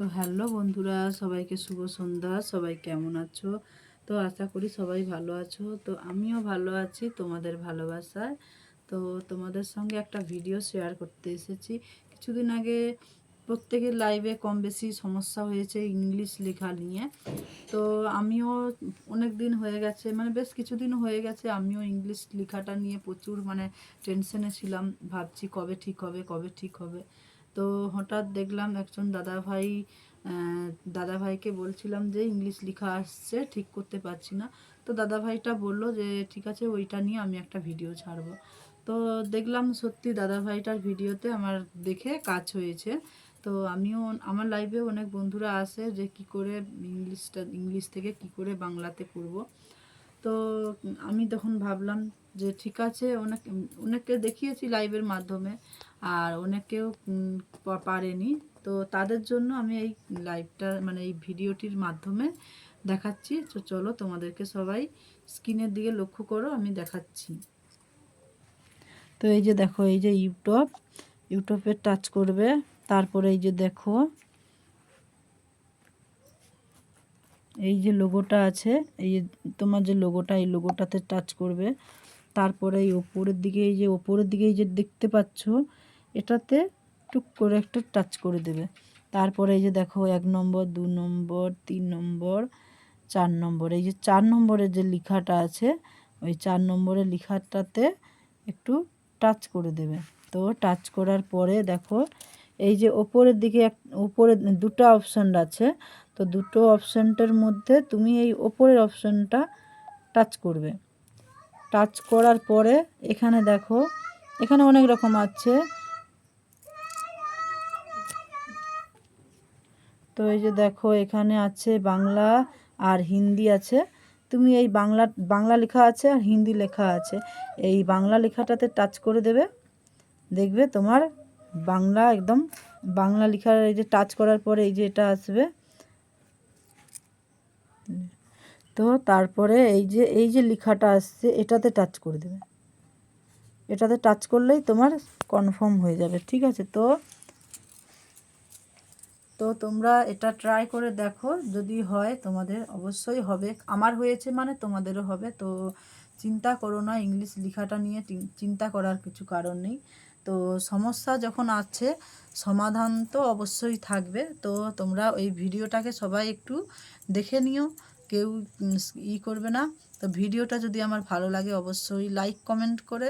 তো হ্যালো বন্ধুরা, সবাইকে শুভ সন্ধ্যা। সবাই কেমন আছো? তো আশা করি সবাই ভালো আছো। তো আমিও ভালো আছি তোমাদের ভালোবাসায়। তো তোমাদের সঙ্গে একটা ভিডিও শেয়ার করতে এসেছি। কিছুদিন আগে প্রত্যেকের লাইভে কম বেশি সমস্যা হয়েছে ইংলিশ লেখা নিয়ে। তো আমিও অনেক দিন হয়ে গেছে, মানে বেশ কিছুদিন হয়ে গেছে, আমিও ইংলিশ লেখাটা নিয়ে প্রচুর টেনশনে ছিলাম। ভাবছি কবে ঠিক হবে, কবে ঠিক হবে। তো হঠাৎ দেখলাম একজন দাদাভাইকে বলছিলাম যে ইংলিশ লেখা আসছে, ঠিক করতে পারছি না। তো দাদাভাইটা বলল যে ঠিক আছে, ওইটা নিয়ে আমি একটা ভিডিও ছাড়বো। তো দেখলাম সত্যি দাদাভাইটার ভিডিওতে আমার দেখে কাজ হয়েছে। তো আমিও, আমার লাইভে অনেক বন্ধুরা আসে যে কি করে ইংলিশ থেকে কি করে বাংলাতে করব। তো আমি তখন ভাবলাম যে ঠিক আছে, অনেককে দেখিয়েছি লাইভের মাধ্যমে, আর অনেকেও পারেনি। তো তাদের জন্য আমি এই লাইভটা, মানে এই ভিডিওটির মাধ্যমে দেখাচ্ছি। তো চলো তোমাদেরকে সবাই স্ক্রিনের দিকে লক্ষ্য করো, আমি দেখাচ্ছি। তো এই যে দেখো, এই যে ইউটিউবে টাচ করবে। তারপরে এই যে দেখো, এই যে লোগোটা আছে, এই যে তোমার যে লোগোটা, এই লোগোটাতে টাচ করবে। তারপরে এই ওপরের দিকে, এই যে ওপরের দিকে এই যে দেখতে পাচ্ছ, এটাতে টুক করে একটা টাচ করে দেবে। তারপরে এই যে দেখো 1 নম্বর, 2 নম্বর, 3 নম্বর, 4 নম্বর, এই যে 4 নম্বরের যে লেখাটা আছে, ওই 4 নম্বরের লেখাটাতে একটু টাচ করে দেবে। তো টাচ করার পরে দেখো, এই যে ওপরের দিকে উপরে দুটো অপশান আছে। তো দুটো অপশানটার মধ্যে তুমি এই ওপরের অপশানটা টাচ করবে। টাচ করার পরে এখানে দেখো, এখানে অনেক রকম আছে। তো এই যে দেখো, এখানে আছে বাংলা আর হিন্দি আছে। তুমি এই বাংলা লেখা আছে আর হিন্দি লেখা আছে। এই বাংলা লেখাটাতে টাচ করে দেবে, দেখবে তোমার বাংলা একদম বাংলা লেখার এই যে টাচ করার পরে এই যে এটা আসবে। তো তারপরে এই যে লেখাটা আসছে, এটাতে টাচ করে দেবে। এটাতে টাচ করলেই তোমার কনফার্ম হয়ে যাবে, ঠিক আছে? তো তোমরা এটা ট্রাই করে দেখো, যদি হয় তোমাদের অবশ্যই হবে। আমার হয়েছে মানে তোমাদেরও হবে। তো চিন্তা করো না, ইংলিশ লেখাটা নিয়ে চিন্তা করার কিছু কারণ নেই। তো সমস্যা যখন আছে, সমাধান তো অবশ্যই থাকবে। তো তোমরা ওই ভিডিওটাকে সবাই একটু দেখে নিও, কেউ করবে না। তো ভিডিওটা যদি আমার ভালো লাগে অবশ্যই লাইক কমেন্ট করে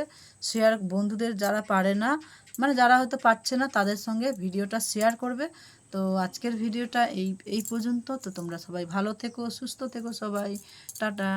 শেয়ার, বন্ধুদের যারা পারে না, মানে যারা হয়তো পারছে না, তাদের সঙ্গে ভিডিওটা শেয়ার করবে। তো আজকের ভিডিওটা এই এই পর্যন্ত। তো তোমরা সবাই ভালো থেকো, সুস্থ থেকো সবাই। টাটা।